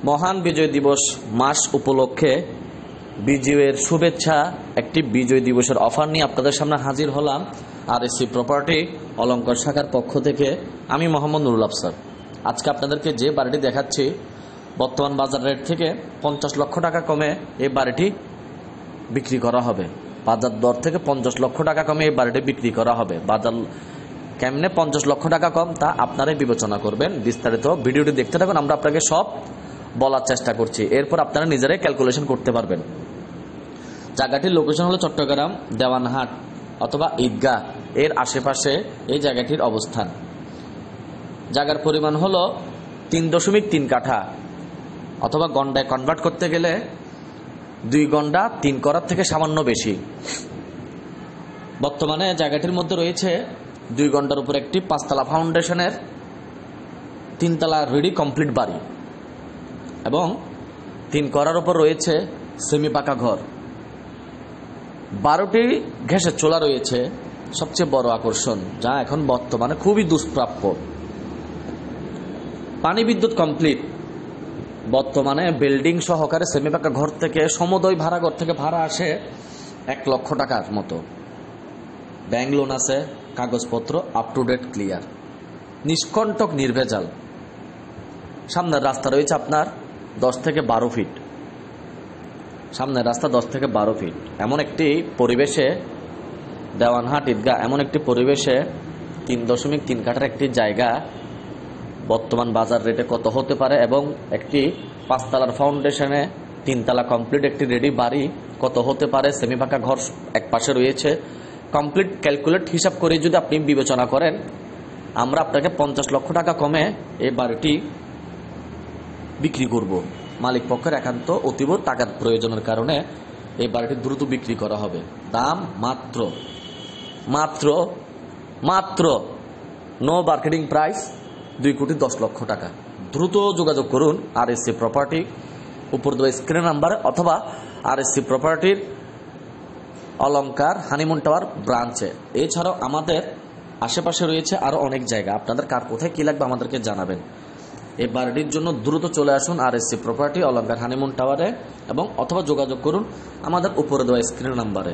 মহান বিজয় দিবস মাস উপলক্ষে বিজয়ের শুভেচ্ছা একটি বিজয় দিবসের অফার নিয়ে আপনাদের সামনে হাজির হলাম। আরএসসি প্রপার্টি অলঙ্কার শাখার পক্ষ থেকে আমি মোহাম্মদ নুরুল আফসার। আজকে আপনাদেরকে যে বাড়িটি দেখাচ্ছি বর্তমান বাজার রেট থেকে 50 লক্ষ টাকা কমে এই বাড়িটি বিক্রি করা হবে। বাজার দর থেকে 50 লক্ষ টাকা কমে এই বাড়িটি বিক্রি করা হবে। বাজার কেমনে 50 লক্ষ টাকা কম তা আপনারাই বিবেচনা করবেন। বিস্তারিত ভিডিওটি দেখতে থাকুন, আমরা আপনাকে সব বলার চেষ্টা করছি, এরপর আপনারা নিজেরাই ক্যালকুলেশন করতে পারবেন। জায়গাটির লোকেশন হলো চট্টগ্রাম দেওয়ানহাট অথবা ঈদগাহ এর আশেপাশে এই জায়গাটির অবস্থান। জায়গার পরিমাণ হলো 3.3 কাঠা অথবা গন্ডায় কনভার্ট করতে গেলে 2 গন্ডা 3 করার থেকে সামান্য বেশি। বর্তমানে জায়গাটির মধ্যে রয়েছে 2 গন্ডার উপর একটি 5তলা ফাউন্ডেশনের 3তলা রেডি কমপ্লিট বাড়ি এবং 3 করার উপর রয়েছে সেমি পাকা ঘর। 12টি গ্যাসের চুলা রয়েছে, সবচেয়ে বড় আকর্ষণ যা এখন বর্তমানে খুবই দুষ্প্রাপ্য। পানি বিদ্যুৎ কমপ্লিট। বর্তমানে বিল্ডিং সহকারে সেমি পাকা ঘর থেকে সমুদয় ভাড়া ঘর থেকে ভাড়া আসে 1 লক্ষ টাকার মতো। ব্যাংক লোন আছে, কাগজপত্র আপ টু ডেট ক্লিয়ার, নিষ্কণ্টক নির্ভেজাল। সামনের রাস্তা রয়েছে আপনার 10 থেকে 12 ফিট। সামনের রাস্তা 10 থেকে 12 ফিট। এমন একটি পরিবেশে দেওয়ানহাট ঈদগাহ, এমন একটি পরিবেশে 3.3 কাঠার একটি জায়গা বর্তমান বাজার রেটে কত হতে পারে এবং একটি 5তলার ফাউন্ডেশনে 3তলা কমপ্লিট একটি রেডি বাড়ি কত হতে পারে, সেমি পাকা ঘর এক পাশে রয়েছে, কমপ্লিট ক্যালকুলেট হিসাব করে যদি আপনি বিবেচনা করেন, আমরা আপনাকে 50 লক্ষ টাকা কমে এই বাড়িটি বিক্রি করব। মালিক পক্ষের একান্ত অতীব টাকার প্রয়োজনের কারণে এই বাড়িটি দ্রুত বিক্রি করা হবে। দাম মাত্র মাত্র মাত্র নো মার্কেটিং প্রাইস 2,10,00,000 টাকা। দ্রুত যোগাযোগ করুন আরএসসি প্রপার্টি উপর দেওয়া স্ক্রিন নাম্বার অথবা আরএসসি প্রপার্টির অলঙ্কার হানিমুন টাওয়ার ব্রাঞ্চে। এছাড়াও আমাদের আশেপাশে রয়েছে আরও অনেক জায়গা। আপনাদের কার কোথায় কী লাগবে আমাদেরকে জানাবেন। এই বাড়িটির জন্য দ্রুত চলে আসুন আরএসসি প্রপার্টি অলঙ্কার হানিমুন টাওয়ারে এবং অথবা যোগাযোগ করুন আমাদের উপরে দেওয়া স্ক্রিন নাম্বারে।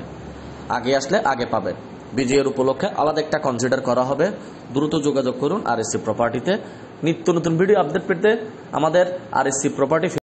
আগে আসলে আগে পাবেন। বিজয়ের উপলক্ষে আলাদা একটা কনসিডার করা হবে। দ্রুত যোগাযোগ করুন আরএসসি প্রপার্টিতে। নিত্য নতুন ভিডিও আপডেট পেতে আমাদের আরএসসি প্রপার্টি